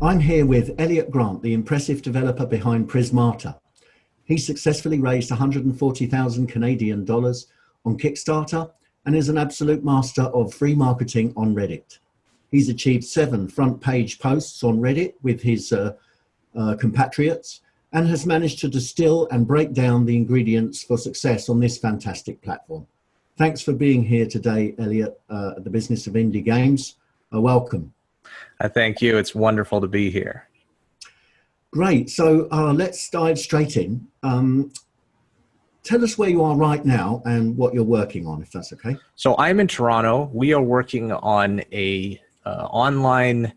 I'm here with Elliot Grant, the impressive developer behind Prismata. He successfully raised 140,000 Canadian dollars on Kickstarter and is an absolute master of free marketing on Reddit. He's achieved 7 front page posts on Reddit with his compatriots and has managed to distill and break down the ingredients for success on this fantastic platform. Thanks for being here today, Elliot, at the Business of Indie Games. Welcome. Thank you. It's wonderful to be here. Great. So let's dive straight in. Tell us where you are right now and what you're working on, if that's okay. So I'm in Toronto. We are working on a online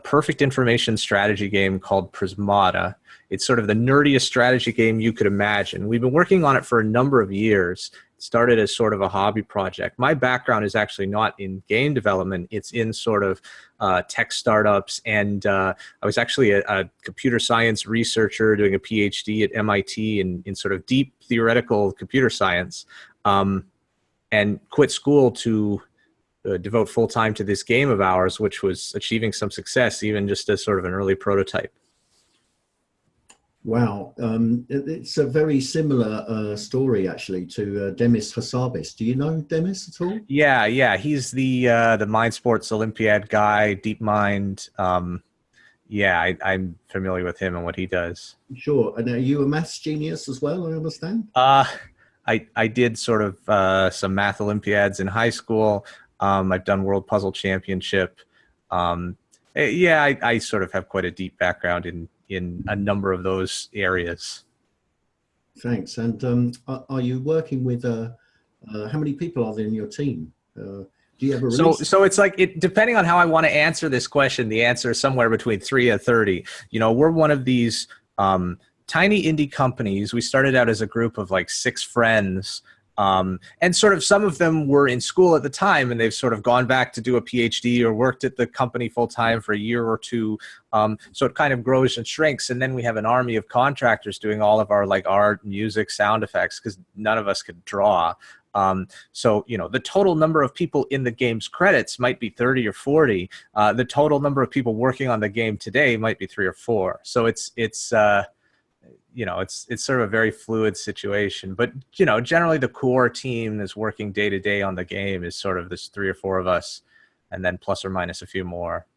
perfect information strategy game called Prismata. It's sort of the nerdiest strategy game you could imagine. We've been working on it for a number of years. Started as sort of a hobby project. My background is actually not in game development. It's in sort of tech startups. And I was actually a computer science researcher doing a PhD at MIT in sort of deep theoretical computer science, and quit school to devote full time to this game of ours, which was achieving some success, even just as sort of an early prototype. Wow, it's a very similar story actually to Demis Hassabis. Do you know Demis at all? Yeah, he's the Mind Sports Olympiad guy, DeepMind. Yeah, I'm familiar with him and what he does. Sure. And are you a maths genius as well, I understand? I did sort of some math Olympiads in high school. I've done World Puzzle Championship. Yeah, I sort of have quite a deep background in a number of those areas. Thanks. And are you working with, how many people are there in your team? Do you have a release? So it's like, depending on how I want to answer this question, the answer is somewhere between 3 and 30. You know, we're one of these tiny indie companies. We started out as a group of like 6 friends. And sort of some of them were in school at the time and they've sort of gone back to do a PhD or worked at the company full time for a year or two. So it kind of grows and shrinks. And then we have an army of contractors doing all of our like art, music, sound effects, because none of us could draw. So, you know, the total number of people in the game's credits might be 30 or 40. The total number of people working on the game today might be 3 or 4. So it's you know, it's sort of a very fluid situation, but, you know, generally the core team that's working day to day on the game is sort of this 3 or 4 of us, and then plus or minus a few more.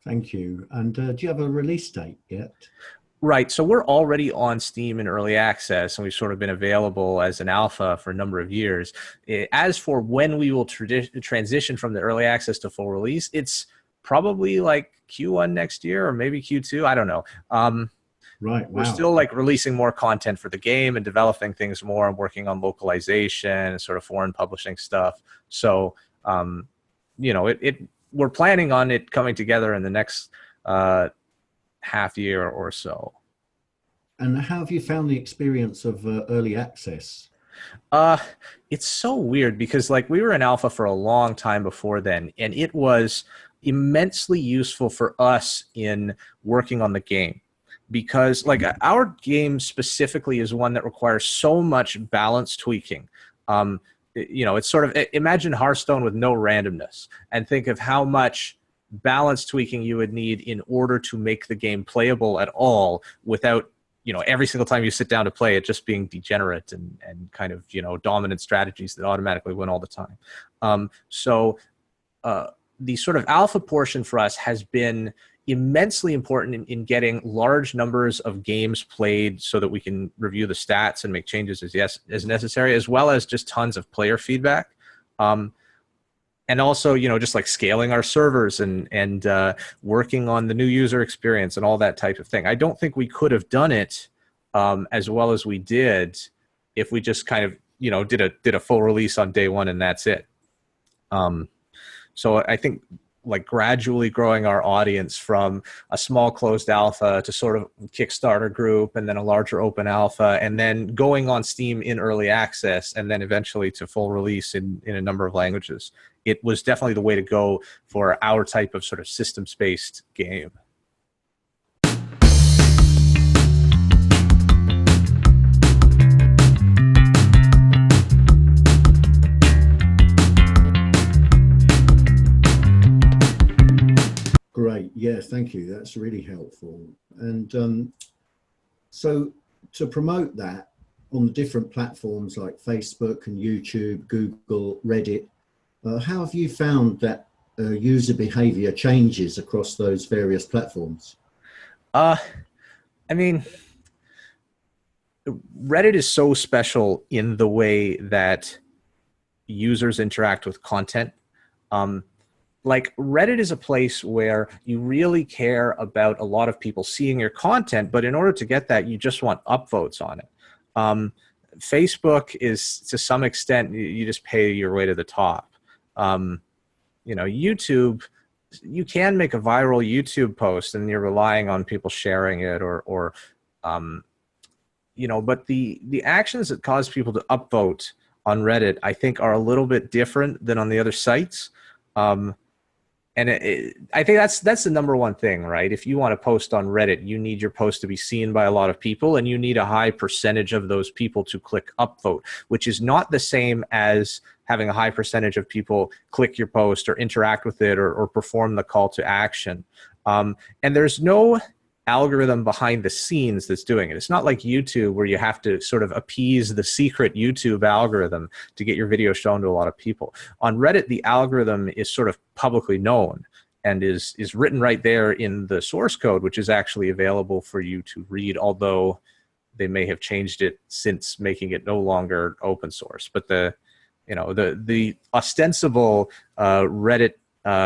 Thank you. And do you have a release date yet? Right. So we're already on Steam in early access, and we've sort of been available as an alpha for a number of years. As for when we will transition from the early access to full release, it's probably like Q1 next year or maybe Q2. I don't know. Right. Wow. We're still like releasing more content for the game and developing things more and working on localization and sort of foreign publishing stuff. So, you know, we're planning on it coming together in the next half year or so. And how have you found the experience of early access? It's so weird because like we were in alpha for a long time before then, and it was immensely useful for us in working on the game. Because like our game specifically is one that requires so much balance tweaking. You know, it's sort of, imagine Hearthstone with no randomness and think of how much balance tweaking you would need in order to make the game playable at all without, you know, every single time you sit down to play it just being degenerate and kind of, you know, dominant strategies that automatically win all the time. So the sort of alpha portion for us has been immensely important in getting large numbers of games played so that we can review the stats and make changes as necessary, as well as just tons of player feedback. And also, you know, just like scaling our servers and working on the new user experience and all that type of thing. I don't think we could have done it as well as we did if we just kind of, you know, did a full release on day one and that's it. So I think like gradually growing our audience from a small closed alpha to sort of Kickstarter group and then a larger open alpha and then going on Steam in early access and then eventually to full release in a number of languages. It was definitely the way to go for our type of sort of systems-based game. Great. Yeah, thank you. That's really helpful. And so to promote that on the different platforms like Facebook and YouTube, Google, Reddit, how have you found that user behavior changes across those various platforms? I mean, Reddit is so special in the way that users interact with content. Like Reddit is a place where you really care about a lot of people seeing your content, but in order to get that, you just want upvotes on it. Facebook is, to some extent, you just pay your way to the top. You know, YouTube, you can make a viral YouTube post and you're relying on people sharing it or you know, but the actions that cause people to upvote on Reddit, I think, are a little bit different than on the other sites. And I think that's the number one thing, right? If you want to post on Reddit, you need your post to be seen by a lot of people, and you need a high percentage of those people to click upvote, which is not the same as having a high percentage of people click your post or interact with it or perform the call to action. And there's no algorithm behind the scenes that's doing it. It's not like YouTube where you have to sort of appease the secret YouTube algorithm to get your video shown to a lot of people. On Reddit, the algorithm is sort of publicly known and is written right there in the source code, which is actually available for you to read, although they may have changed it since making it no longer open source. But the ostensible Reddit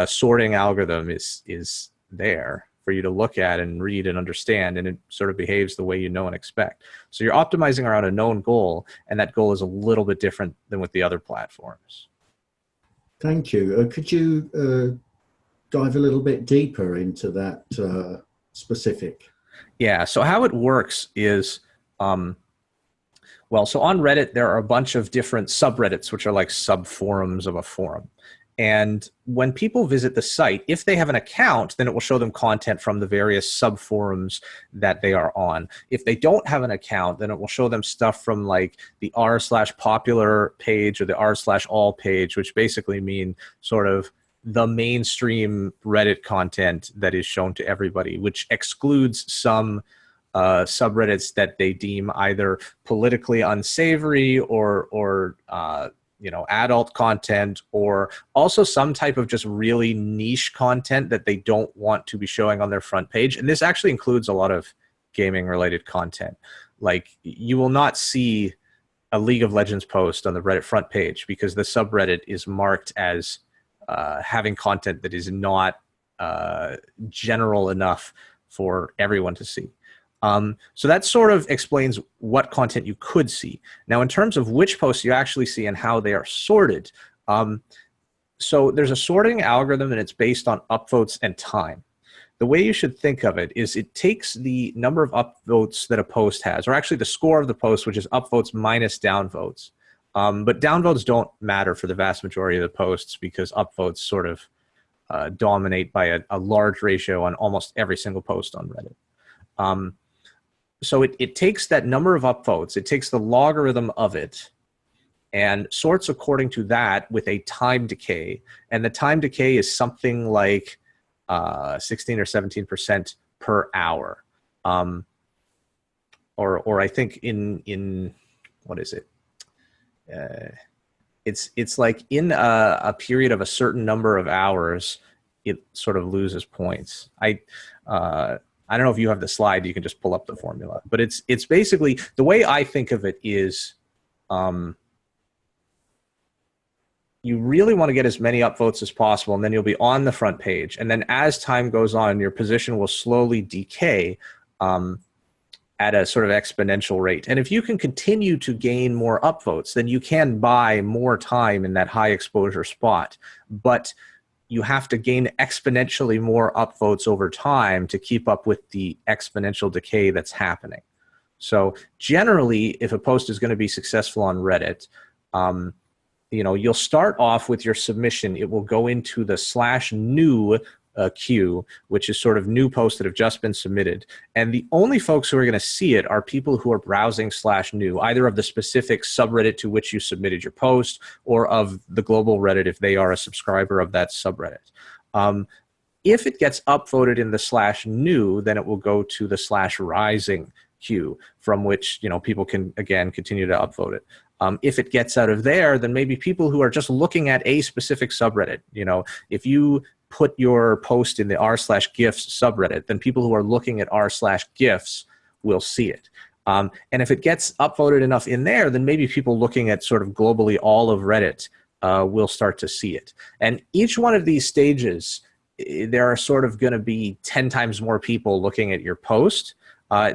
sorting algorithm is there for you to look at and read and understand, and it sort of behaves the way you know and expect. So you're optimizing around a known goal, and that goal is a little bit different than with the other platforms. Thank you. Could you dive a little bit deeper into that specific? Yeah, so how it works is, well, so on Reddit, there are a bunch of different subreddits, which are like sub-forums of a forum. And when people visit the site, if they have an account, then it will show them content from the various sub-forums that they are on. If they don't have an account, then it will show them stuff from like the r/popular page or the r/all page, which basically mean sort of the mainstream Reddit content that is shown to everybody, which excludes some subreddits that they deem either politically unsavory or you know, adult content, or also some type of just really niche content that they don't want to be showing on their front page. And this actually includes a lot of gaming related content. Like, you will not see a League of Legends post on the Reddit front page because the subreddit is marked as having content that is not general enough for everyone to see. So that sort of explains what content you could see. Now, in terms of which posts you actually see and how they are sorted, so there's a sorting algorithm, and it's based on upvotes and time. The way you should think of it is it takes the number of upvotes that a post has, or actually the score of the post, which is upvotes minus downvotes. But downvotes don't matter for the vast majority of the posts because upvotes sort of dominate by a large ratio on almost every single post on Reddit. So it takes that number of upvotes, it takes the logarithm of it, and sorts according to that with a time decay. And the time decay is something like 16 or 17% per hour. Or I think in what is it? It's like in a period of a certain number of hours, it sort of loses points. I don't know if you have the slide, you can just pull up the formula, but it's basically, the way I think of it is, you really want to get as many upvotes as possible, and then you'll be on the front page. And then as time goes on, your position will slowly decay at a sort of exponential rate. And if you can continue to gain more upvotes, then you can buy more time in that high exposure spot. But you have to gain exponentially more upvotes over time to keep up with the exponential decay that's happening. So generally, if a post is going to be successful on Reddit, you know, you'll start off with your submission. It will go into the /new queue, which is sort of new posts that have just been submitted. And the only folks who are going to see it are people who are browsing /new, either of the specific subreddit to which you submitted your post or of the global Reddit if they are a subscriber of that subreddit. If it gets upvoted in the /new, then it will go to the /rising queue, from which, you know, people can again continue to upvote it. If it gets out of there, then maybe people who are just looking at a specific subreddit, you know, if you put your post in the r/gifs subreddit, then people who are looking at r/gifs will see it. And if it gets upvoted enough in there, then maybe people looking at sort of globally all of Reddit will start to see it. And each one of these stages, there are sort of going to be 10 times more people looking at your post,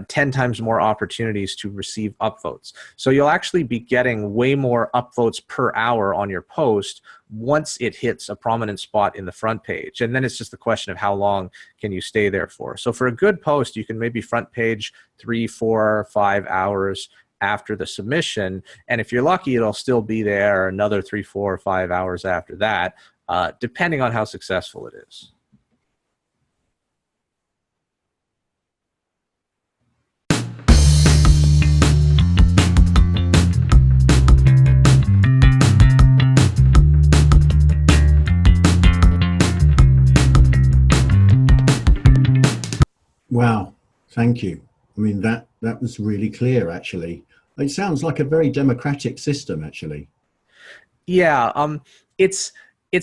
10 times more opportunities to receive upvotes. So you'll actually be getting way more upvotes per hour on your post once it hits a prominent spot in the front page. And then it's just the question of how long can you stay there for. So for a good post, you can maybe front page 3, 4, 5 hours after the submission. And if you're lucky, it'll still be there another 3, 4, 5 hours after that, depending on how successful it is. Wow, thank you. I mean, that was really clear, actually. It sounds like a very democratic system, actually. Yeah, it's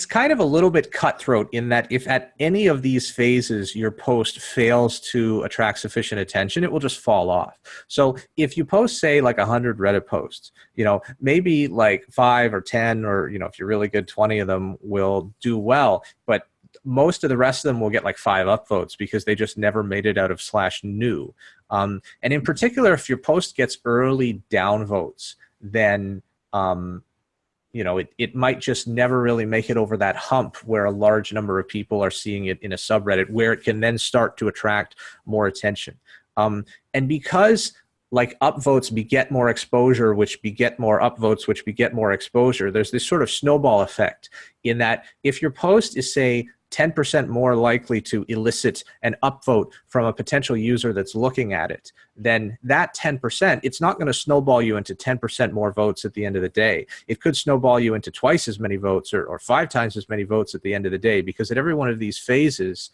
kind of a little bit cutthroat in that if at any of these phases your post fails to attract sufficient attention, it will just fall off. So if you post, say, like 100 Reddit posts, you know, maybe like 5 or 10, or, you know, if you're really good, 20 of them will do well, but most of the rest of them will get like 5 upvotes because they just never made it out of /new. And in particular, if your post gets early downvotes, then you know, it might just never really make it over that hump where a large number of people are seeing it in a subreddit, where it can then start to attract more attention. And because like upvotes beget more exposure, which beget more upvotes, which beget more exposure, there's this sort of snowball effect in that if your post is, say, 10% more likely to elicit an upvote from a potential user that's looking at it, then that 10%, it's not going to snowball you into 10% more votes at the end of the day. It could snowball you into twice as many votes or 5 times as many votes at the end of the day, because at every one of these phases,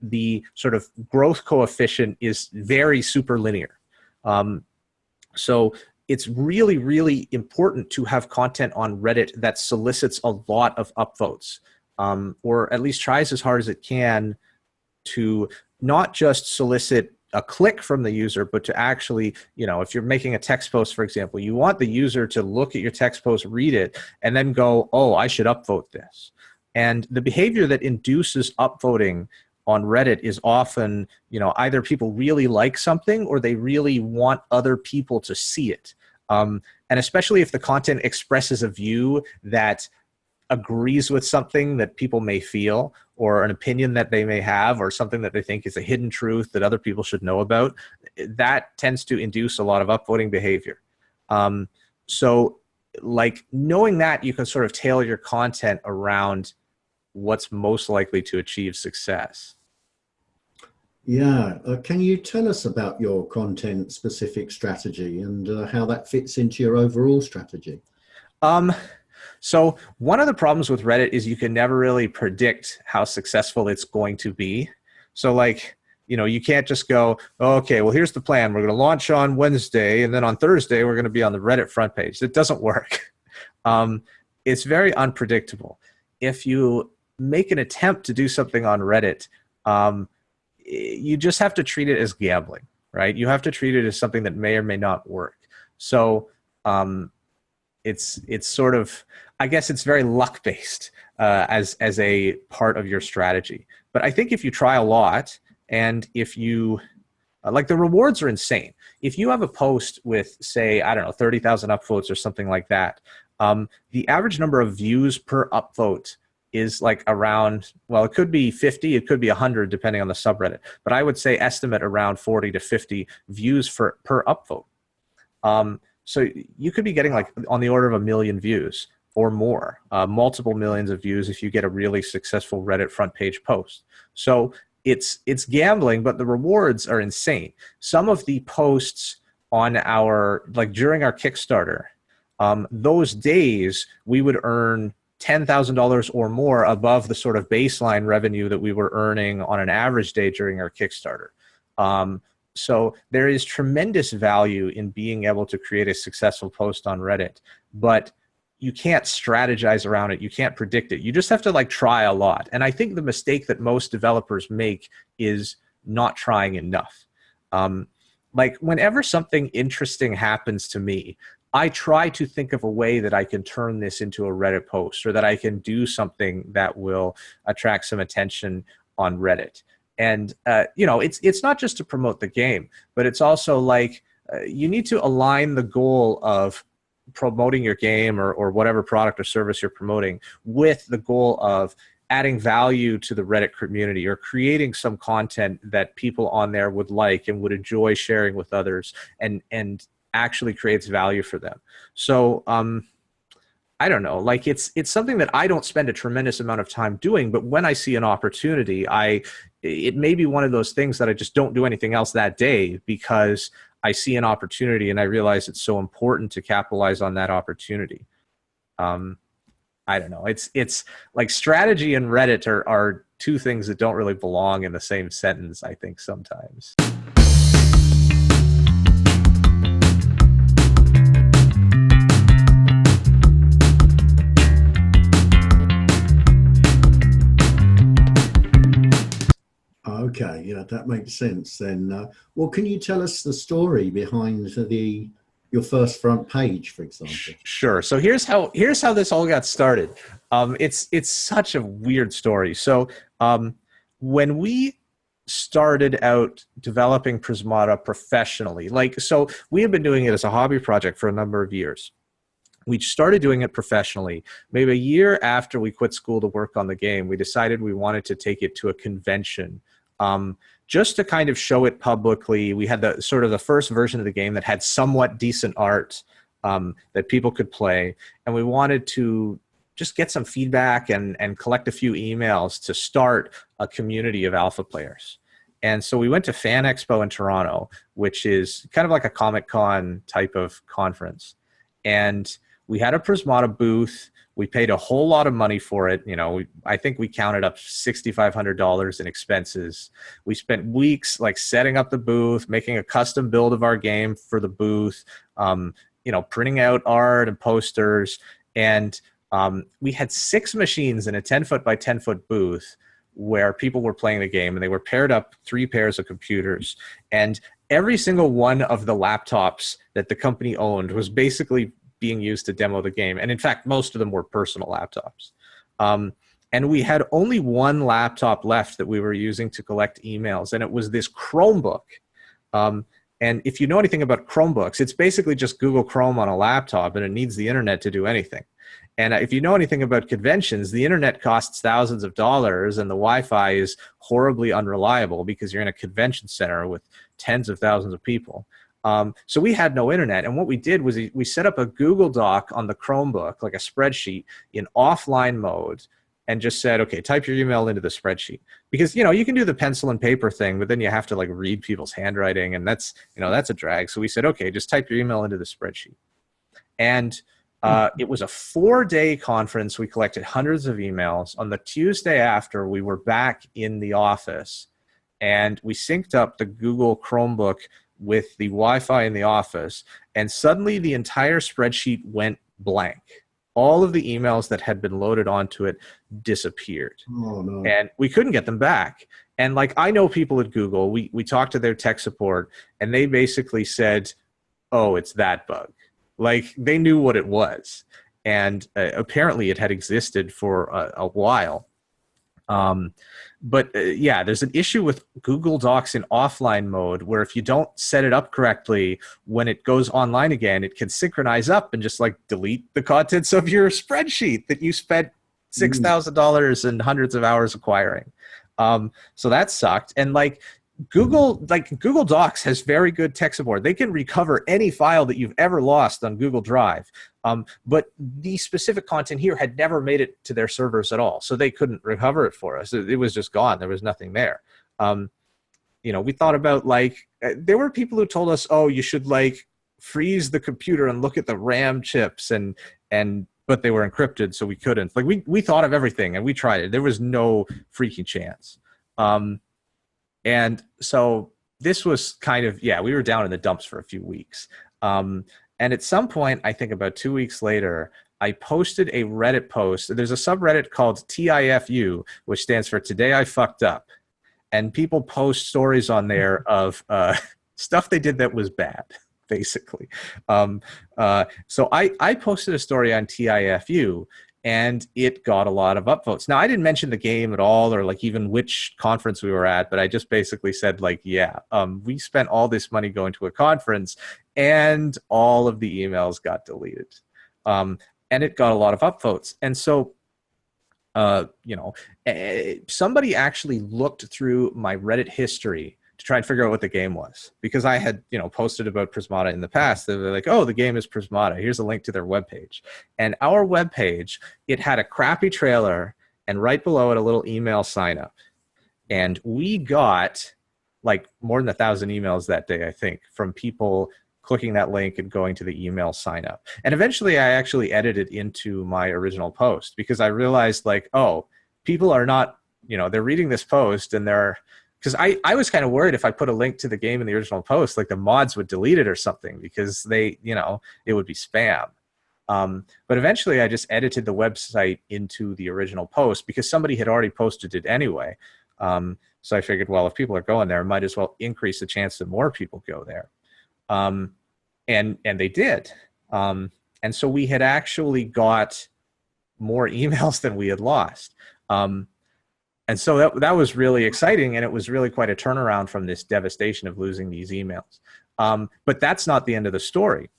the sort of growth coefficient is very superlinear. So it's really, really important to have content on Reddit that solicits a lot of upvotes. Or at least tries as hard as it can to not just solicit a click from the user, but to actually, you know, if you're making a text post, for example, you want the user to look at your text post, read it, and then go, oh, I should upvote this. And the behavior that induces upvoting on Reddit is often, you know, either people really like something or they really want other people to see it. And especially if the content expresses a view that agrees with something that people may feel, or an opinion that they may have, or something that they think is a hidden truth that other people should know about, that tends to induce a lot of upvoting behavior. So like knowing that, you can sort of tailor your content around what's most likely to achieve success. Yeah, can you tell us about your content specific strategy and how that fits into your overall strategy? So one of the problems with Reddit is you can never really predict how successful it's going to be. So like, you know, you can't just go, oh, okay, well, here's the plan. We're going to launch on Wednesday, and then on Thursday, we're going to be on the Reddit front page. It doesn't work. It's very unpredictable. If you make an attempt to do something on Reddit, you just have to treat it as gambling, right? You have to treat it as something that may or may not work. So it's sort of, I guess it's very luck-based as a part of your strategy. But I think if you try a lot, and if you, like, the rewards are insane. If you have a post with, say, I don't know, 30,000 upvotes or something like that, the average number of views per upvote is like around, well, it could be 50, it could be 100, depending on the subreddit. But I would say estimate around 40 to 50 views per upvote. So you could be getting like on the order of 1 million views or more, multiple millions of views if you get a really successful Reddit front page post. So it's gambling, but the rewards are insane. Some of the posts on our, like during our Kickstarter, those days we would earn $10,000 or more above the sort of baseline revenue that we were earning on an average day during our Kickstarter. So there is tremendous value in being able to create a successful post on Reddit, but you can't strategize around it. You can't predict it. You just have to like try a lot. And I think the mistake that most developers make is not trying enough. Like whenever something interesting happens to me, I try to think of a way that I can turn this into a Reddit post, or that I can do something that will attract some attention on Reddit. And, you know, it's not just to promote the game, but it's also like you need to align the goal of promoting your game or whatever product or service you're promoting with the goal of adding value to the Reddit community, or creating some content that people on there would like and would enjoy sharing with others, and actually creates value for them. So, I don't know, like it's something that I don't spend a tremendous amount of time doing, but when I see an opportunity, it may be one of those things that I just don't do anything else that day because I see an opportunity and I realize it's so important to capitalize on that opportunity. I don't know. It's like strategy and Reddit are two things that don't really belong in the same sentence, I think, sometimes. Okay, yeah, that makes sense then. Well, can you tell us the story behind your first front page, for example? Sure. So here's how this all got started. It's such a weird story. So when we started out developing Prismata professionally, so we have been doing it as a hobby project for a number of years. We started doing it professionally. Maybe a year after we quit school to work on the game, we decided we wanted to take it to a convention, just to kind of show it publicly. We had the first version of the game that had somewhat decent art that people could play, and we wanted to just get some feedback and collect a few emails to start a community of alpha players. And so we went to Fan Expo in Toronto, which is kind of like a Comic-Con type of conference. And we had a Prismata booth. We paid a whole lot of money for it. You know, I think we counted up $6,500 in expenses. We spent weeks like setting up the booth, making a custom build of our game for the booth, you know, printing out art and posters. And we had 6 machines in a 10-foot by 10-foot booth where people were playing the game, and they were paired up 3 pairs of computers. And every single one of the laptops that the company owned was basically being used to demo the game. And in fact, most of them were personal laptops. And we had only one laptop left that we were using to collect emails, and it was this Chromebook. And if you know anything about Chromebooks, it's basically just Google Chrome on a laptop, and it needs the internet to do anything. And if you know anything about conventions, the internet costs thousands of dollars, and the Wi-Fi is horribly unreliable because you're in a convention center with tens of thousands of people. So we had no internet, and what we did was we set up a Google Doc on the Chromebook, like a spreadsheet, in offline mode, and just said, okay, type your email into the spreadsheet. Because, you know, you can do the pencil and paper thing, but then you have to like read people's handwriting, and that's, you know, that's a drag. So we said, okay, just type your email into the spreadsheet. And it was a 4-day conference. We collected hundreds of emails. On the Tuesday after, we were back in the office, and we synced up the Google Chromebook with the Wi-Fi in the office, and suddenly the entire spreadsheet went blank. All of the emails that had been loaded onto it disappeared. Oh, no. And we couldn't get them back. And like, I know people at Google, we talked to their tech support, and they basically said, oh, it's that bug. Like, they knew what it was. And apparently it had existed for a while. But yeah, there's an issue with Google Docs in offline mode where if you don't set it up correctly, when it goes online again, it can synchronize up and just like delete the contents of your spreadsheet that you spent $6,000 and hundreds of hours acquiring. So that sucked. And like Google Docs has very good tech support. They can recover any file that you've ever lost on Google Drive. But the specific content here had never made it to their servers at all. So they couldn't recover it for us. It was just gone. There was nothing there. You know, we thought about like, there were people who told us, oh, you should like freeze the computer and look at the RAM chips. But but they were encrypted, so we couldn't. Like we thought of everything and we tried it. There was no freaking chance. And so this was kind of, yeah, we were down in the dumps for a few weeks. And at some point, I think about 2 weeks later, I posted a Reddit post. There's a subreddit called TIFU, which stands for Today I Fucked Up. And people post stories on there of stuff they did that was bad, basically. So I posted a story on TIFU, and it got a lot of upvotes. Now, I didn't mention the game at all, or like even which conference we were at, but I just basically said like, yeah, we spent all this money going to a conference, and all of the emails got deleted. And it got a lot of upvotes. And so, you know, somebody actually looked through my Reddit history to try and figure out what the game was, because I had, you know, posted about Prismata in the past. They were like, oh, the game is Prismata. Here's a link to their webpage. And our webpage, it had a crappy trailer, and right below it, a little email sign up. And we got like more than 1,000 emails that day, I think, from people clicking that link and going to the email sign up. And eventually I actually edited into my original post, because I realized like, oh, people are not, you know, they're reading this post and they're, because I was kind of worried if I put a link to the game in the original post, like the mods would delete it or something, because they, you know, it would be spam. But eventually I just edited the website into the original post, because somebody had already posted it anyway. So I figured, well, if people are going there, I might as well increase the chance that more people go there. And they did. And so we had actually got more emails than we had lost. And so that was really exciting, and it was really quite a turnaround from this devastation of losing these emails. But that's not the end of the story.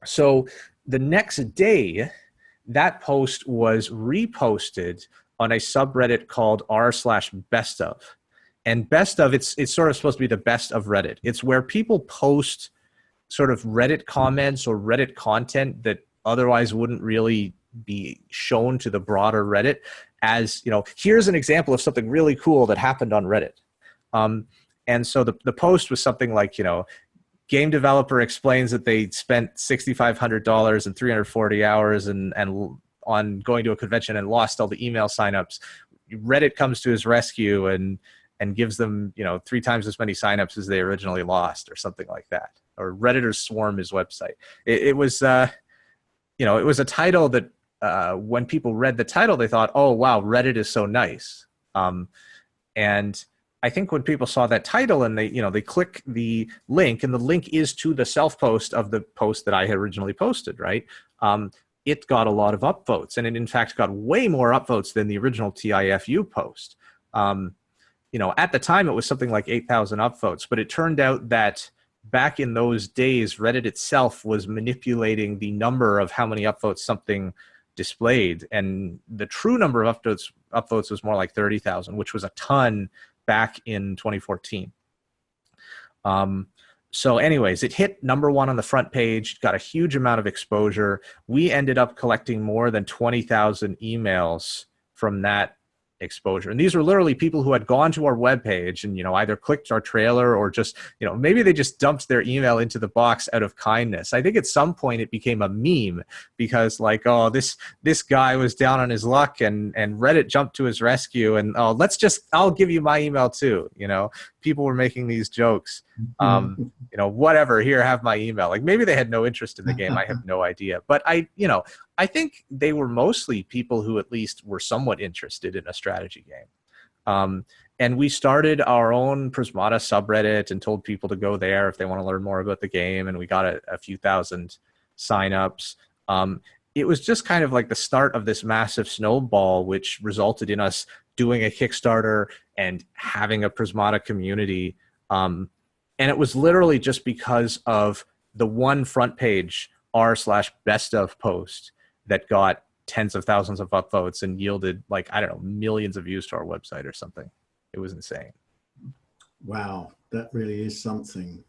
So the next day, that post was reposted on a subreddit called r/bestof. And best of, it's sort of supposed to be the best of Reddit. It's where people post sort of Reddit comments or Reddit content that otherwise wouldn't really be shown to the broader Reddit, as, you know, here's an example of something really cool that happened on Reddit. And so the post was something like, you know, game developer explains that they spent $6,500 and 340 hours and on going to a convention and lost all the email signups. Reddit comes to his rescue and gives them, you know, 3 times as many signups as they originally lost, or something like that. Or Redditors swarm his website. It was, you know, it was a title that when people read the title, they thought, oh, wow, Reddit is so nice. And I think when people saw that title and they, you know, they click the link, and the link is to the self-post of the post that I had originally posted, right? It got a lot of upvotes, and it in fact got way more upvotes than the original TIFU post. You know, at the time it was something like 8,000 upvotes, but it turned out that back in those days, Reddit itself was manipulating the number of how many upvotes something displayed, and the true number of upvotes was more like 30,000, which was a ton back in 2014. So anyways, it hit #1 on the front page, got a huge amount of exposure. We ended up collecting more than 20,000 emails from that exposure. And these were literally people who had gone to our webpage and, you know, either clicked our trailer or just, you know, maybe they just dumped their email into the box out of kindness. I think at some point it became a meme, because like, oh, this guy was down on his luck and Reddit jumped to his rescue, and oh, I'll give you my email too. You know, people were making these jokes. You know, whatever, here, have my email. Like maybe they had no interest in the game. I have no idea. But you know, I think they were mostly people who at least were somewhat interested in a strategy game. And we started our own Prismata subreddit and told people to go there if they want to learn more about the game. And we got a few thousand signups. It was just kind of like the start of this massive snowball, which resulted in us doing a Kickstarter and having a Prismata community. And it was literally just because of the one front page r/bestof post that got tens of thousands of upvotes and yielded, like, I don't know, millions of views to our website or something. It was insane. Wow, that really is something.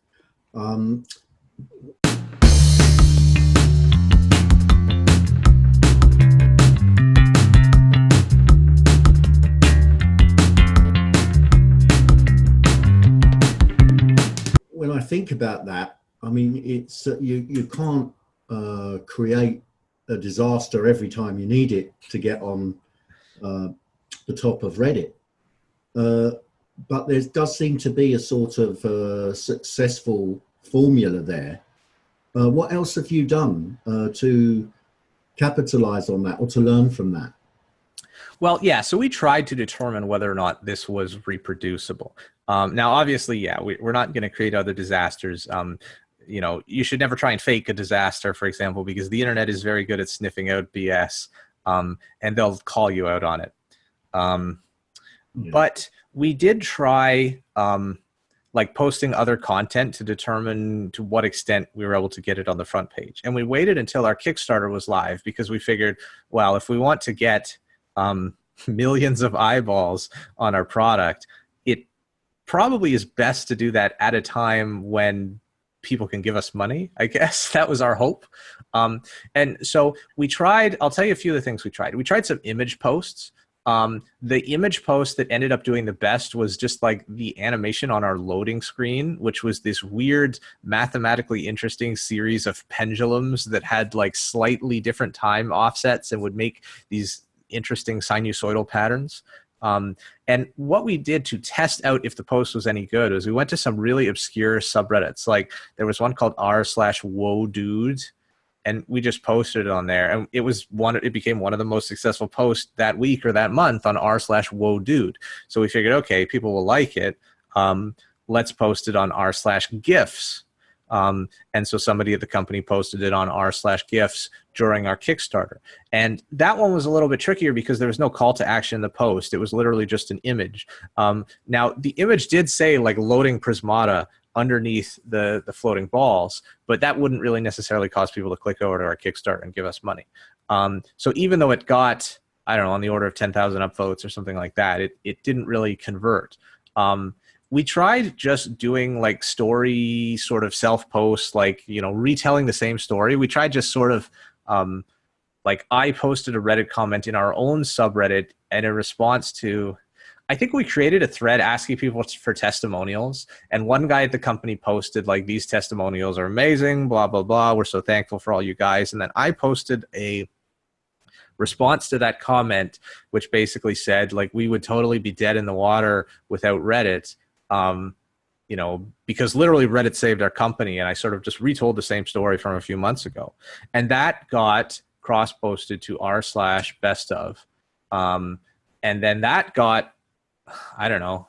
When I think about that, I mean, it's you can't create a disaster every time you need it to get on the top of Reddit. But there does seem to be a sort of successful formula there. What else have you done to capitalize on that or to learn from that? Well, yeah, so we tried to determine whether or not this was reproducible. Now, obviously, yeah, we're not going to create other disasters. You know, you should never try and fake a disaster, for example, because the internet is very good at sniffing out BS, and they'll call you out on it. But we did try like posting other content to determine to what extent we were able to get it on the front page. And we waited until our Kickstarter was live because we figured, well, if we want to get millions of eyeballs on our product, it probably is best to do that at a time when people can give us money, I guess. That was our hope. And so we tried, I'll tell you a few of the things we tried. We tried some image posts. The image post that ended up doing the best was just like the animation on our loading screen, which was this weird, mathematically interesting series of pendulums that had like slightly different time offsets and would make these interesting sinusoidal patterns. And what we did to test out if the post was any good was we went to some really obscure subreddits. Like there was one called r/whoa-dude, and we just posted it on there, and it became one of the most successful posts that week or that month on r/whoa-dude. So we figured, okay, people will like it. Let's post it on r/gifs. And so somebody at the company posted it on r/gifs during our Kickstarter. And that one was a little bit trickier because there was no call to action in the post. It was literally just an image. Now, the image did say like loading Prismata underneath the floating balls, but that wouldn't really necessarily cause people to click over to our Kickstarter and give us money. So even though it got, I don't know, on the order of 10,000 upvotes or something like that, it didn't really convert. We tried just doing like story sort of self-posts, like, you know, retelling the same story. We tried just sort of like I posted a Reddit comment in our own subreddit and in response to, I think we created a thread asking people for testimonials. And one guy at the company posted like, these testimonials are amazing, blah, blah, blah. We're so thankful for all you guys. And then I posted a response to that comment, which basically said like, we would totally be dead in the water without Reddit. You know, because literally Reddit saved our company, and I sort of just retold the same story from a few months ago. And that got cross-posted to r/bestof. And then that got, I don't know,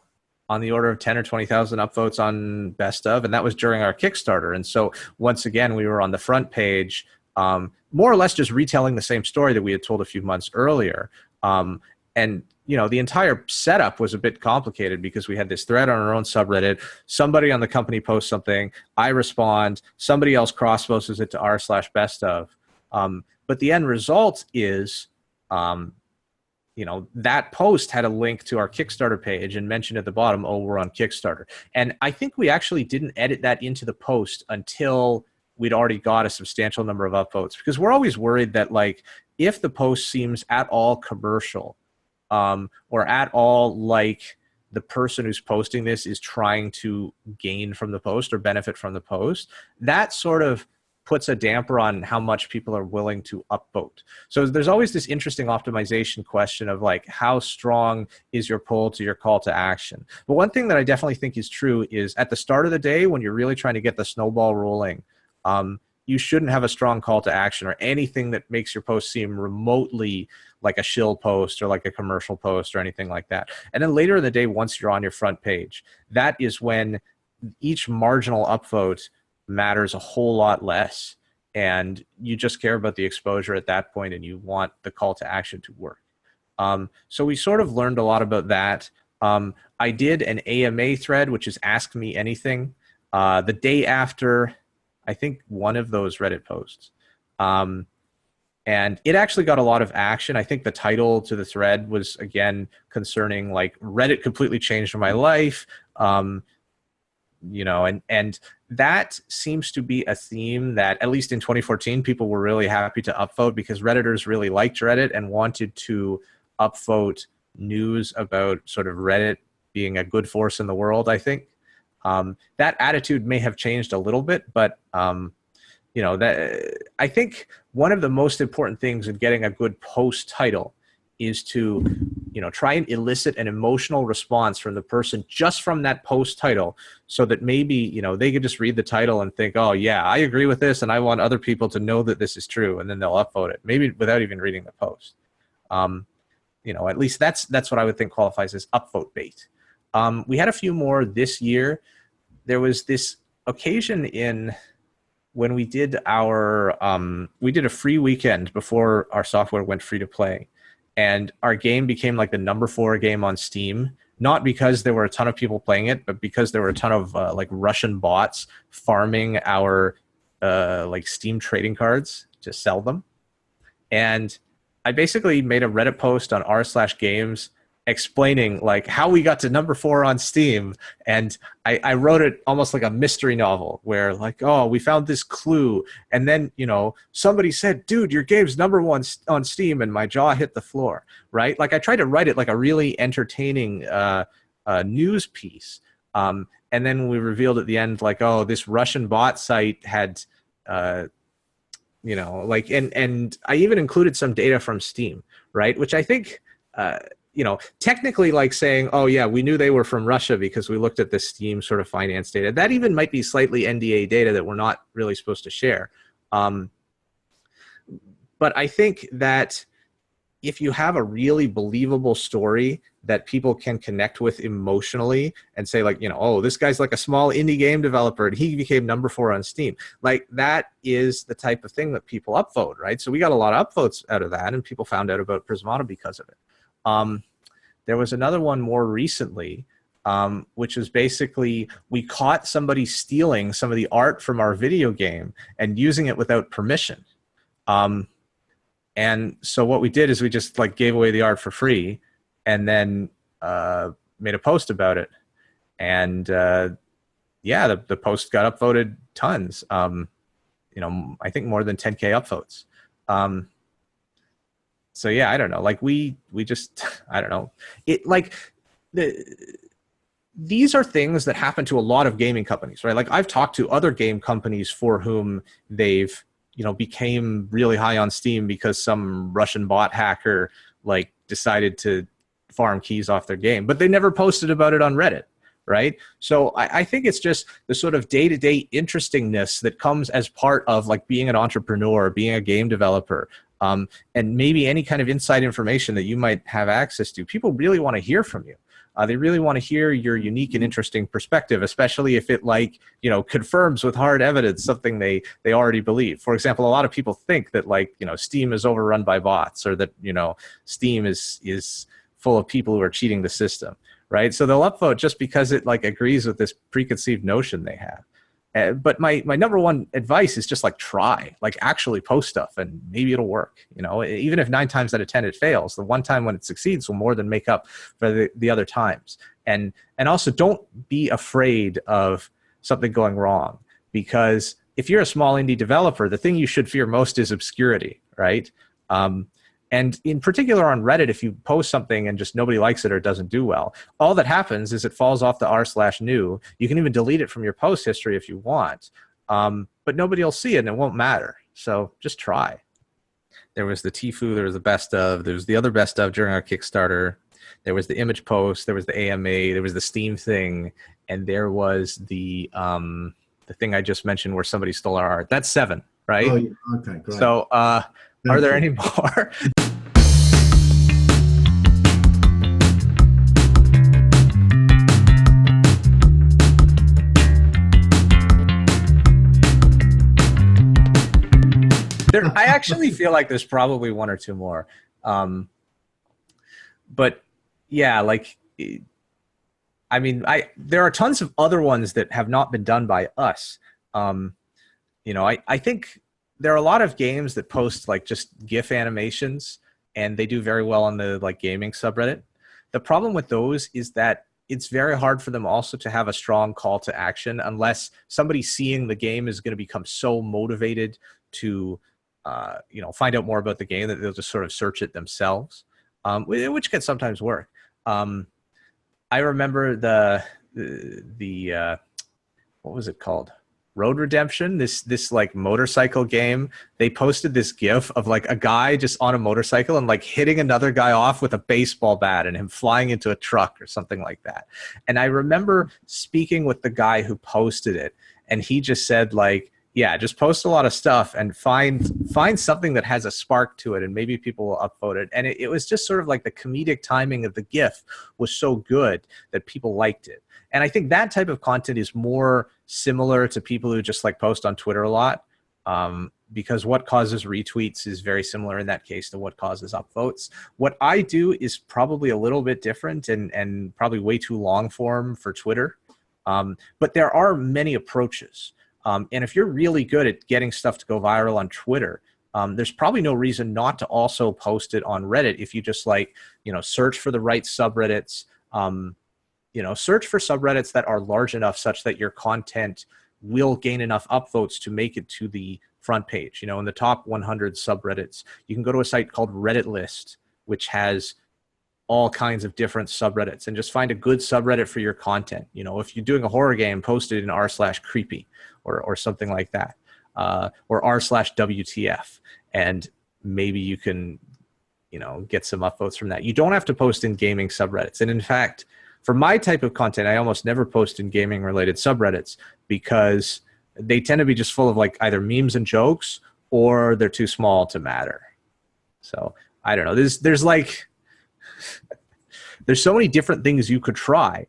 on the order of 10 or 20,000 upvotes on best of, and that was during our Kickstarter. And so once again, we were on the front page, more or less just retelling the same story that we had told a few months earlier. And you know, the entire setup was a bit complicated because we had this thread on our own subreddit. Somebody on the company posts something, I respond, somebody else cross-posts it to r/bestof. But the end result is, you know, that post had a link to our Kickstarter page and mentioned at the bottom, oh, we're on Kickstarter. And I think we actually didn't edit that into the post until we'd already got a substantial number of upvotes, because we're always worried that like, if the post seems at all commercial, or at all like the person who's posting this is trying to gain from the post or benefit from the post, that sort of puts a damper on how much people are willing to upvote. So there's always this interesting optimization question of like, how strong is your pull to your call to action? But one thing that I definitely think is true is at the start of the day, when you're really trying to get the snowball rolling, you shouldn't have a strong call to action or anything that makes your post seem remotely like a shill post or like a commercial post or anything like that. And then later in the day, once you're on your front page, that is when each marginal upvote matters a whole lot less. And you just care about the exposure at that point, and you want the call to action to work. So we sort of learned a lot about that. I did an AMA thread, which is Ask Me Anything, the day after, I think, one of those Reddit posts. And it actually got a lot of action. I think the title to the thread was, again, concerning like Reddit completely changed my life. You know, and that seems to be a theme that, at least in 2014, people were really happy to upvote because Redditors really liked Reddit and wanted to upvote news about sort of Reddit being a good force in the world, I think. That attitude may have changed a little bit, but you know, that I think one of the most important things in getting a good post title is to, you know, try and elicit an emotional response from the person just from that post title, so that maybe, you know, they could just read the title and think, oh yeah, I agree with this and I want other people to know that this is true, and then they'll upvote it, maybe without even reading the post. You know, at least that's what I would think qualifies as upvote bait. We had a few more this year. There was this occasion when we did we did a free weekend before our software went free to play, and our game became like the #4 game on Steam, not because there were a ton of people playing it, but because there were a ton of like Russian bots farming our like Steam trading cards to sell them. And I basically made a Reddit post on r/games explaining like how we got to #4 on Steam, and I wrote it almost like a mystery novel, where like, oh, we found this clue, and then, you know, somebody said, dude, your game's #1 on Steam, and my jaw hit the floor, right? Like I tried to write it like a really entertaining news piece, and then we revealed at the end like, oh, this Russian bot site had you know, like, and I even included some data from Steam, right? Which I think you know, technically like saying, oh yeah, we knew they were from Russia because we looked at the Steam sort of finance data. That even might be slightly NDA data that we're not really supposed to share. But I think that if you have a really believable story that people can connect with emotionally and say like, you know, oh, this guy's like a small indie game developer and he became #4 on Steam. Like that is the type of thing that people upvote, right? So we got a lot of upvotes out of that, and people found out about PRISMATA because of it. There was another one more recently, which was basically we caught somebody stealing some of the art from our video game and using it without permission. And so what we did is we just like gave away the art for free, and then made a post about it. And yeah, the post got upvoted tons. You know, I think more than 10K upvotes. So yeah, I don't know. Like we just, I don't know. It like these are things that happen to a lot of gaming companies, right? Like I've talked to other game companies for whom they've, you know, became really high on Steam because some Russian bot hacker like decided to farm keys off their game, but they never posted about it on Reddit, right? So I think it's just the sort of day-to-day interestingness that comes as part of like being an entrepreneur, being a game developer, and maybe any kind of inside information that you might have access to. People really want to hear from you. They really want to hear your unique and interesting perspective, especially if it like, you know, confirms with hard evidence something they already believe. For example, a lot of people think that like, you know, Steam is overrun by bots, or that, you know, Steam is full of people who are cheating the system, right? So they'll upvote just because it like agrees with this preconceived notion they have. But my #1 advice is just like try, like actually post stuff, and maybe it'll work. You know, even if 9 times out of 10 it fails, the one time when it succeeds will more than make up for the other times. And also don't be afraid of something going wrong, because if you're a small indie developer, the thing you should fear most is obscurity, right? And in particular on Reddit, if you post something and just nobody likes it or it doesn't do well, all that happens is it falls off the r/new. You can even delete it from your post history if you want, but nobody will see it and it won't matter. So just try. There was the Tfue, there was the best of, there was the other best of during our Kickstarter. There was the image post, there was the AMA, there was the Steam thing, and there was the thing I just mentioned where somebody stole our art. That's 7, right? Oh, yeah. Okay, great. So are there any more? I actually feel like there's probably 1 or 2 more. But yeah, like, I mean, there are tons of other ones that have not been done by us. You know, I think there are a lot of games that post like just GIF animations, and they do very well on the like gaming subreddit. The problem with those is that it's very hard for them also to have a strong call to action unless somebody seeing the game is going to become so motivated to you know, find out more about the game that they'll just sort of search it themselves, which can sometimes work. I remember the what was it called? Road Redemption, this like motorcycle game. They posted this GIF of like a guy just on a motorcycle and like hitting another guy off with a baseball bat and him flying into a truck or something like that. And I remember speaking with the guy who posted it, and he just said like, yeah, just post a lot of stuff and find something that has a spark to it, and maybe people will upvote it. And it was just sort of like the comedic timing of the GIF was so good that people liked it. And I think that type of content is more similar to people who just like post on Twitter a lot, because what causes retweets is very similar in that case to what causes upvotes. What I do is probably a little bit different and probably way too long form for Twitter. But there are many approaches. And if you're really good at getting stuff to go viral on Twitter, there's probably no reason not to also post it on Reddit if you just like, search for the right subreddits, search for subreddits that are large enough such that your content will gain enough upvotes to make it to the front page. In the top 100 subreddits, you can go to a site called Reddit List, which has all kinds of different subreddits, and just find a good subreddit for your content. If you're doing a horror game, post it in r/creepy or something like that, or r/WTF, and maybe you can, get some upvotes from that. You don't have to post in gaming subreddits. And in fact, for my type of content, I almost never post in gaming related subreddits because they tend to be just full of like either memes and jokes, or they're too small to matter. So I don't know. There's so many different things you could try.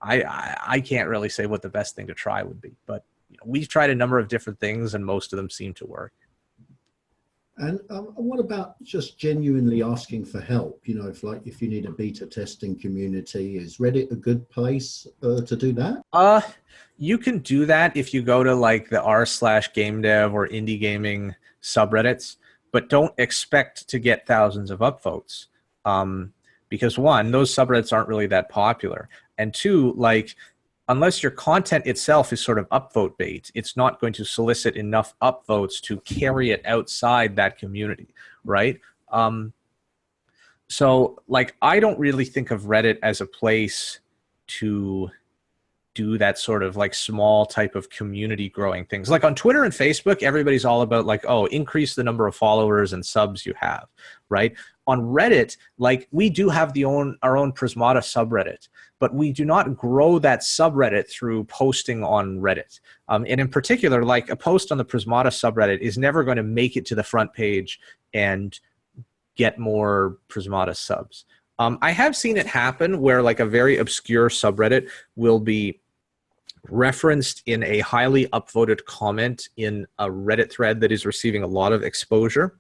I can't really say what the best thing to try would be, but we've tried a number of different things and most of them seem to work. And what about just genuinely asking for help? If you need a beta testing community, is Reddit a good place to do that? You can do that if you go to like the r/game dev or indie gaming subreddits, but don't expect to get thousands of upvotes. Because one, those subreddits aren't really that popular. And two, like, unless your content itself is sort of upvote bait, it's not going to solicit enough upvotes to carry it outside that community, right? So, like, I don't really think of Reddit as a place to do that sort of like small type of community growing things. Like on Twitter and Facebook, everybody's all about like, oh, increase the number of followers and subs you have, right? On Reddit, like we do have our own Prismata subreddit, but we do not grow that subreddit through posting on Reddit. And in particular, like a post on the Prismata subreddit is never going to make it to the front page and get more Prismata subs. I have seen it happen where like a very obscure subreddit will be referenced in a highly upvoted comment in a Reddit thread that is receiving a lot of exposure,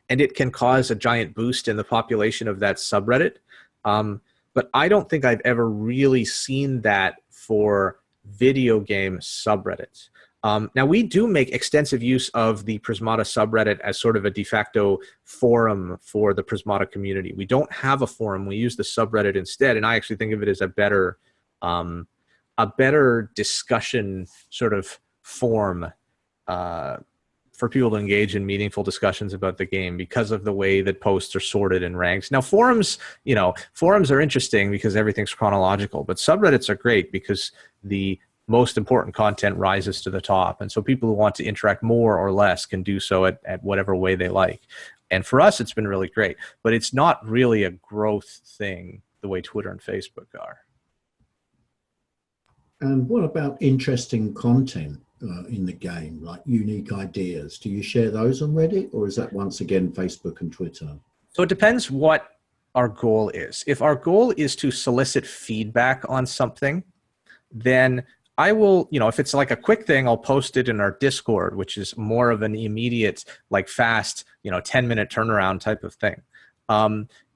and it can cause a giant boost in the population of that subreddit. But I don't think I've ever really seen that for video game subreddits. Now, we do make extensive use of the Prismata subreddit as sort of a de facto forum for the Prismata community. We don't have a forum. We use the subreddit instead, and I actually think of it as a better discussion sort of form for people to engage in meaningful discussions about the game because of the way that posts are sorted and ranked. Now, forums are interesting because everything's chronological, but subreddits are great because the most important content rises to the top. And so people who want to interact more or less can do so at whatever way they like. And for us, it's been really great, but it's not really a growth thing the way Twitter and Facebook are. And what about interesting content in the game, like unique ideas? Do you share those on Reddit, or is that once again Facebook and Twitter? So it depends what our goal is. If our goal is to solicit feedback on something, then I will, if it's like a quick thing, I'll post it in our Discord, which is more of an immediate, like fast, 10-minute turnaround type of thing.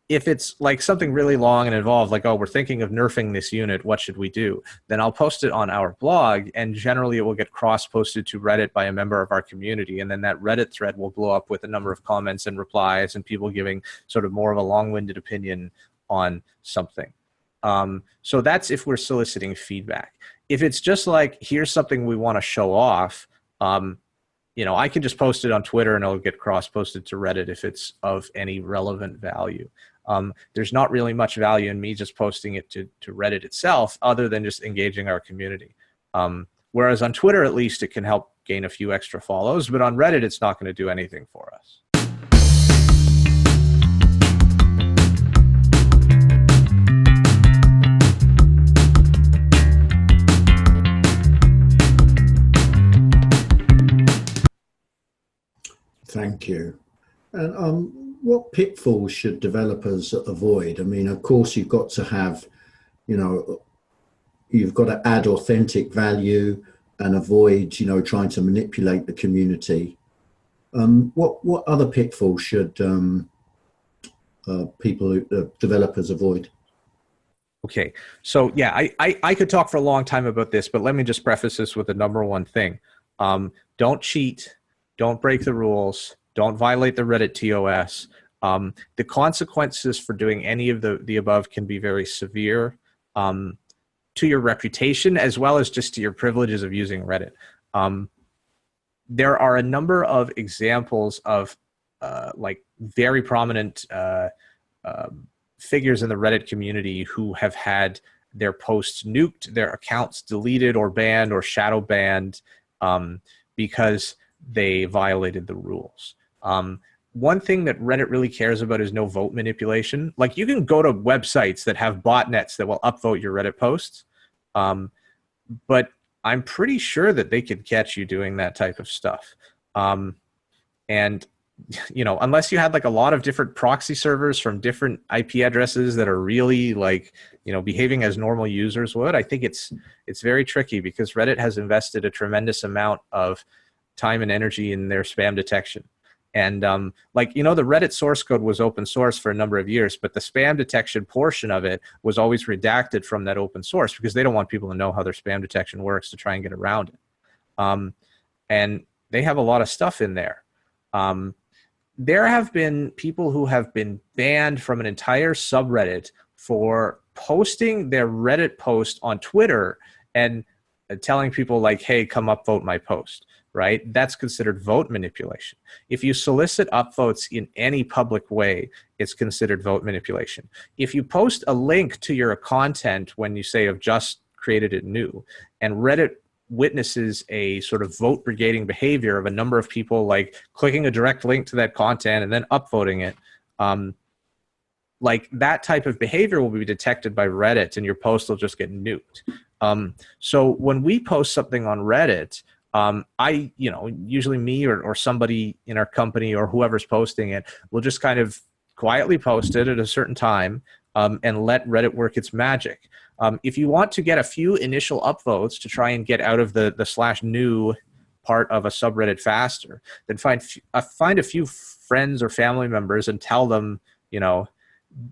If it's like something really long and involved, like, oh, we're thinking of nerfing this unit, what should we do? Then I'll post it on our blog, and generally it will get cross-posted to Reddit by a member of our community, and then that Reddit thread will blow up with a number of comments and replies and people giving sort of more of a long-winded opinion on something. So that's if we're soliciting feedback. If it's just like, here's something we want to show off, I can just post it on Twitter and it'll get cross-posted to Reddit if it's of any relevant value. There's not really much value in me just posting it to Reddit itself other than just engaging our community. Whereas on Twitter, at least, it can help gain a few extra follows, but on Reddit, it's not going to do anything for us. Thank you. And what pitfalls should developers avoid? I mean, of course, you've got to have, you've got to add authentic value and avoid, trying to manipulate the community. What other pitfalls should developers avoid? Okay, so yeah, I could talk for a long time about this, but let me just preface this with the number one thing. Don't cheat, don't break the rules, don't violate the Reddit TOS. The consequences for doing any of the above can be very severe to your reputation as well as just to your privileges of using Reddit. There are a number of examples of like very prominent figures in the Reddit community who have had their posts nuked, their accounts deleted or banned or shadow banned because they violated the rules. One thing that Reddit really cares about is no vote manipulation. Like, you can go to websites that have botnets that will upvote your Reddit posts, but I'm pretty sure that they could catch you doing that type of stuff. And unless you had like a lot of different proxy servers from different IP addresses that are really like, behaving as normal users would, I think it's very tricky because Reddit has invested a tremendous amount of time and energy in their spam detection. And the Reddit source code was open source for a number of years, but the spam detection portion of it was always redacted from that open source because they don't want people to know how their spam detection works to try and get around it. And they have a lot of stuff in there. There have been people who have been banned from an entire subreddit for posting their Reddit post on Twitter and telling people like, hey, come upvote my post, right? That's considered vote manipulation. If you solicit upvotes in any public way, it's considered vote manipulation. If you post a link to your content when you say I've just created it new, and Reddit witnesses a sort of vote brigading behavior of a number of people like clicking a direct link to that content and then upvoting it, like that type of behavior will be detected by Reddit and your post will just get nuked. So when we post something on Reddit, usually me or somebody in our company or whoever's posting it will just kind of quietly post it at a certain time and let Reddit work its magic. If you want to get a few initial upvotes to try and get out of the /new part of a subreddit faster, then find a few friends or family members and tell them,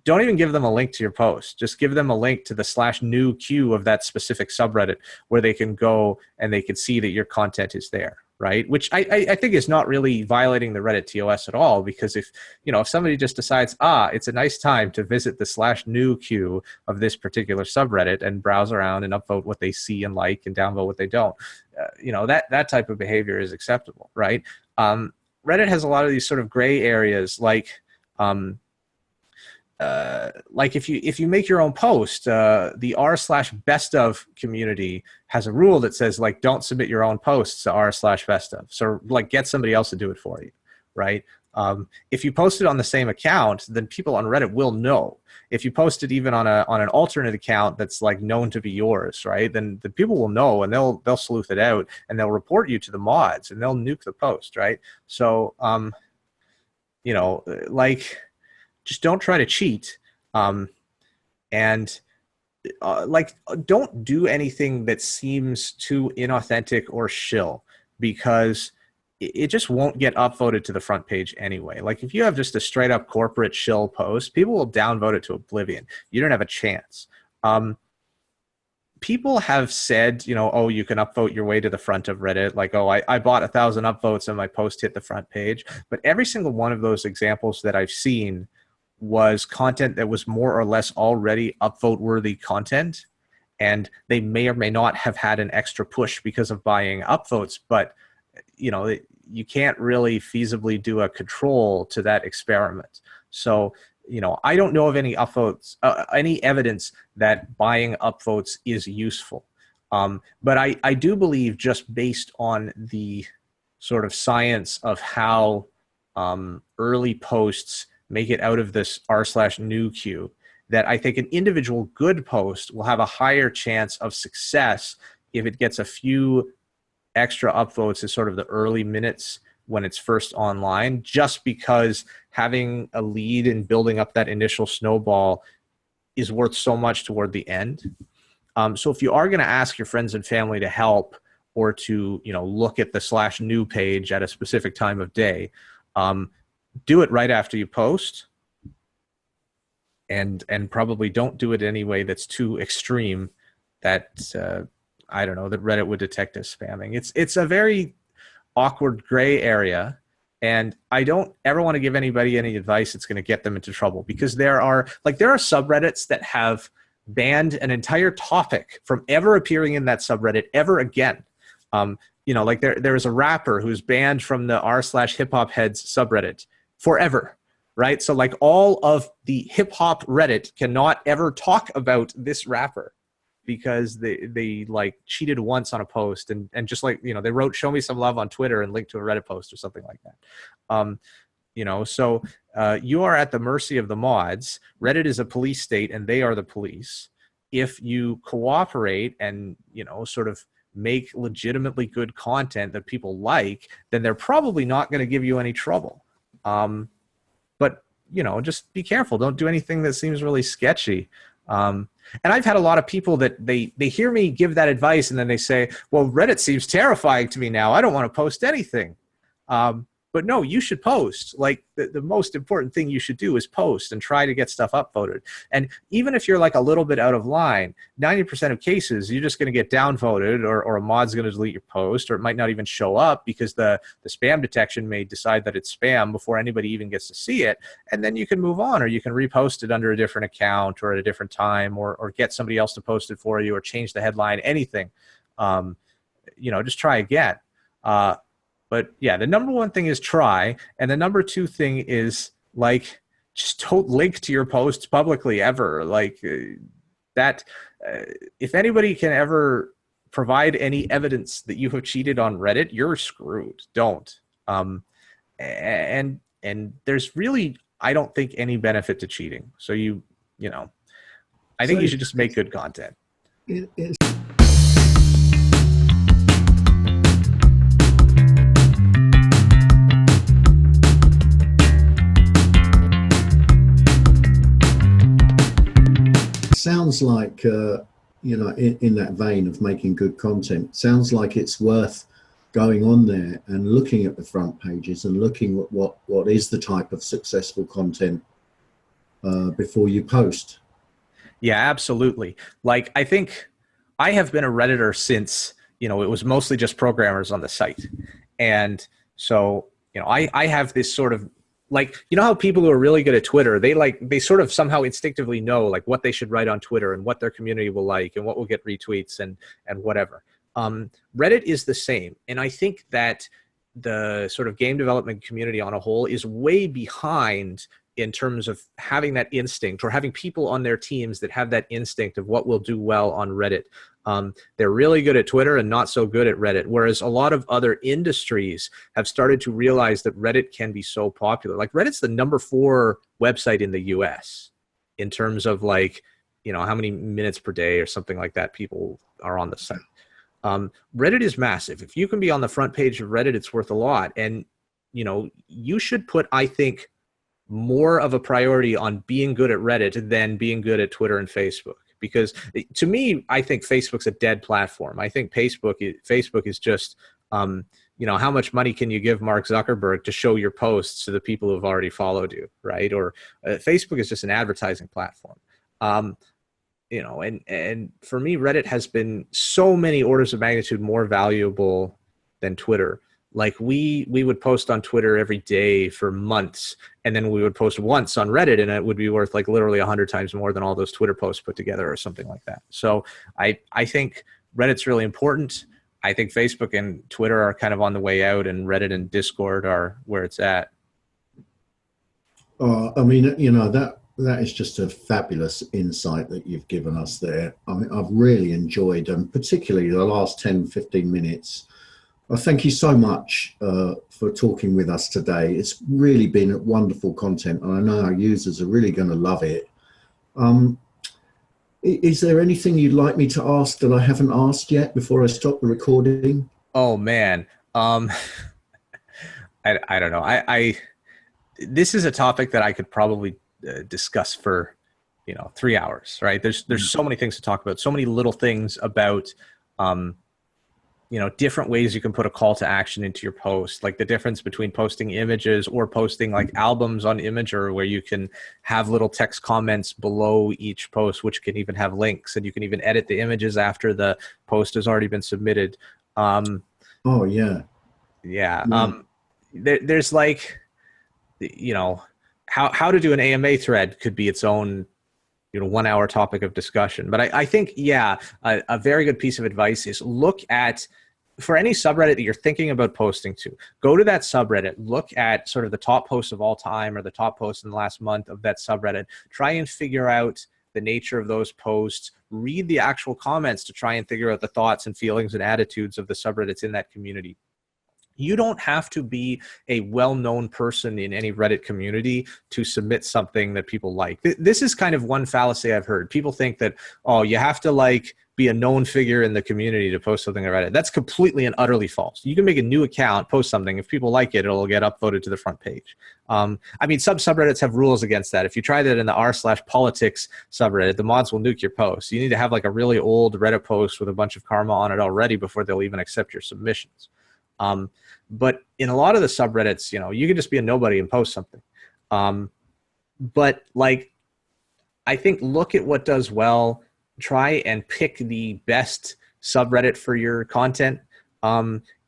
don't even give them a link to your post. Just give them a link to the /new queue of that specific subreddit where they can go and they can see that your content is there, right? Which I think is not really violating the Reddit TOS at all, because if somebody just decides, it's a nice time to visit the /new queue of this particular subreddit and browse around and upvote what they see and like and downvote what they don't, that type of behavior is acceptable, right? Reddit has a lot of these sort of gray areas, like if you make your own post, the r/bestof community has a rule that says like don't submit your own posts to r/bestof. So like get somebody else to do it for you, right? If you post it on the same account, then people on Reddit will know. If you post it even on an alternate account that's like known to be yours, right? Then the people will know and they'll sleuth it out and they'll report you to the mods and they'll nuke the post, right? So just don't try to cheat, and don't do anything that seems too inauthentic or shill, because it just won't get upvoted to the front page anyway. Like if you have just a straight up corporate shill post, people will downvote it to oblivion. You don't have a chance. People have said, you can upvote your way to the front of Reddit. Like, I bought 1,000 upvotes and my post hit the front page. But every single one of those examples that I've seen was content that was more or less already upvote worthy content, and they may or may not have had an extra push because of buying upvotes, but you can't really feasibly do a control to that experiment. So I don't know of any upvotes, any evidence that buying upvotes is useful. But I do believe, just based on the sort of science of how early posts make it out of this r/new queue, that I think an individual good post will have a higher chance of success if it gets a few extra upvotes in sort of the early minutes when it's first online, just because having a lead and building up that initial snowball is worth so much toward the end. So if you are going to ask your friends and family to help, or to, you know, look at the /new page at a specific time of day, do it right after you post, and probably don't do it in any way that's too extreme that I don't know, that Reddit would detect as spamming. It's a very awkward gray area, and I don't ever want to give anybody any advice that's going to get them into trouble, because there are subreddits that have banned an entire topic from ever appearing in that subreddit ever again. You know, like there is a rapper who's banned from the r/hip hop heads subreddit forever, right? So like all of the hip hop Reddit cannot ever talk about this rapper, because they like cheated once on a post, and just like, you know, they wrote "show me some love" on Twitter and linked to a Reddit post or something like that. You know, so you are at the mercy of the mods. Reddit is a police state, and they are the police. If you cooperate and, you know, sort of make legitimately good content that people like, then they're probably not going to give you any trouble. But, you know, just be careful. Don't do anything that seems really sketchy. And I've had a lot of people that they hear me give that advice, and then they say, well, Reddit seems terrifying to me now. I don't want to post anything. But no, you should post. Like the most important thing you should do is post and try to get stuff upvoted. And even if you're like a little bit out of line, 90% of cases, you're just going to get downvoted, or a mod's going to delete your post, or it might not even show up because the spam detection may decide that it's spam before anybody even gets to see it. And then you can move on, or you can repost it under a different account or at a different time, or get somebody else to post it for you, or change the headline, anything. You know, just try again. But yeah, the number one thing is try. And the number two thing is, like, just don't link to your posts publicly ever. Like if anybody can ever provide any evidence that you have cheated on Reddit, you're screwed. Don't. And there's really, I don't think, any benefit to cheating. So you know, I think you should just make good content. Sounds like, you know, in that vein of making good content, sounds like it's worth going on there and looking at the front pages and looking at what is the type of successful content before you post. Yeah, absolutely. Like, I think I have been a Redditor since, you know, it was mostly just programmers on the site. And so, you know, I have this sort of, like, you know how people who are really good at Twitter, they sort of somehow instinctively know like what they should write on Twitter and what their community will like and what will get retweets and whatever. Reddit is the same. And I think that the sort of game development community on a whole is way behind in terms of having that instinct, or having people on their teams that have that instinct of what will do well on Reddit. They're really good at Twitter and not so good at Reddit, whereas a lot of other industries have started to realize that Reddit can be so popular. Like, Reddit's the #4 website in the US in terms of, like, you know, how many minutes per day or something like that people are on the site. Reddit is massive. If you can be on the front page of Reddit, it's worth a lot. And, you know, you should put, I think, more of a priority on being good at Reddit than being good at Twitter and Facebook. Because to me, I think Facebook's a dead platform. I think Facebook is just, you know, how much money can you give Mark Zuckerberg to show your posts to the people who have already followed you, right? Or Facebook is just an advertising platform. You know, and for me, Reddit has been so many orders of magnitude more valuable than Twitter. Like, we would post on Twitter every day for months, and then we would post once on Reddit, and it would be worth like literally 100 times more than all those Twitter posts put together or something like that. So I think Reddit's really important. I think Facebook and Twitter are kind of on the way out, and Reddit and Discord are where it's at. I mean, you know, that That is just a fabulous insight that you've given us there. I mean, I've really enjoyed, particularly the last 10, 15 minutes. Thank you so much for talking with us today. It's really been wonderful content, and I know our users are really going to love it. Um, is there anything you'd like me to ask that I haven't asked yet before I stop the recording? Oh man. I don't know. This is a topic that I could probably discuss for 3 hours, right? There's so many things to talk about, so many little things about different ways you can put a call to action into your post, like the difference between posting images or posting like albums on Imager, where you can have little text comments below each post, which can even have links, and you can even edit the images after the post has already been submitted. Oh yeah. Yeah. There's like, how to do an AMA thread could be its own 1 hour topic of discussion. But I think, yeah, a very good piece of advice is look at, for any subreddit that you're thinking about posting to, go to that subreddit, look at sort of the top posts of all time or the top posts in the last month of that subreddit, try and figure out the nature of those posts, read the actual comments to try and figure out the thoughts and feelings and attitudes of the subreddits in that community. You don't have to be a well-known person in any Reddit community to submit something that people like. This is kind of one fallacy I've heard. People think that, oh, you have to like be a known figure in the community to post something on Reddit. That's completely and utterly false. You can make a new account, post something. If people like it, it'll get upvoted to the front page. I mean, some subreddits have rules against that. If you try that in the r/politics subreddit, the mods will nuke your post. You need to have like a really old Reddit post with a bunch of karma on it already before they'll even accept your submissions. But in a lot of the subreddits, you can just be a nobody and post something. But like, I think look at what does well, try and pick the best subreddit for your content.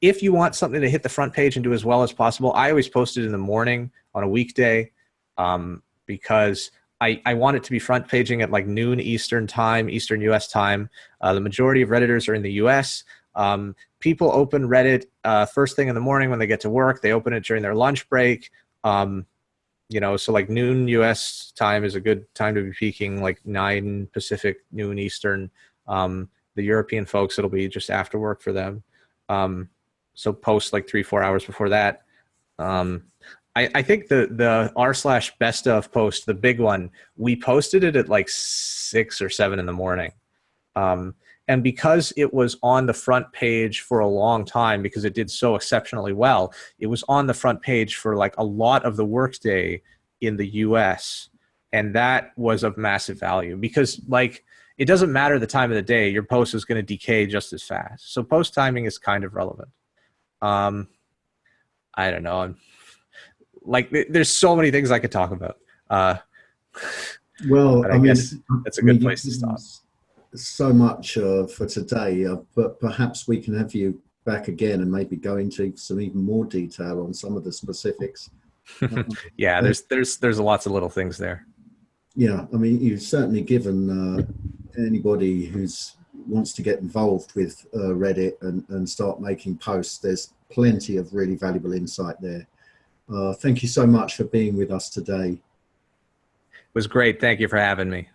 If you want something to hit the front page and do as well as possible, I always post it in the morning on a weekday, because I want it to be front paging at like noon Eastern time, Eastern US time. The majority of Redditors are in the US. People open Reddit first thing in the morning when they get to work. They open it during their lunch break. So like noon US time is a good time to be peaking, like 9 Pacific, noon Eastern. The European folks, it'll be just after work for them. So post like 3-4 hours before that. I think the r/best of post, the big one, we posted it at like 6 or 7 in the morning. And because it was on the front page for a long time, because it did so exceptionally well, it was on the front page for like a lot of the workday in the US. And that was of massive value, because like, it doesn't matter the time of the day, your post is going to decay just as fast. So post timing is kind of relevant. I don't know. Like, there's so many things I could talk about. Well, I guess that's a good place to stop. So much for today, but perhaps we can have you back again and maybe go into some even more detail on some of the specifics. Yeah, there's lots of little things there. Yeah, I mean, you've certainly given anybody who's wants to get involved with Reddit and start making posts, there's plenty of really valuable insight there. Thank you so much for being with us today. It was great. Thank you for having me.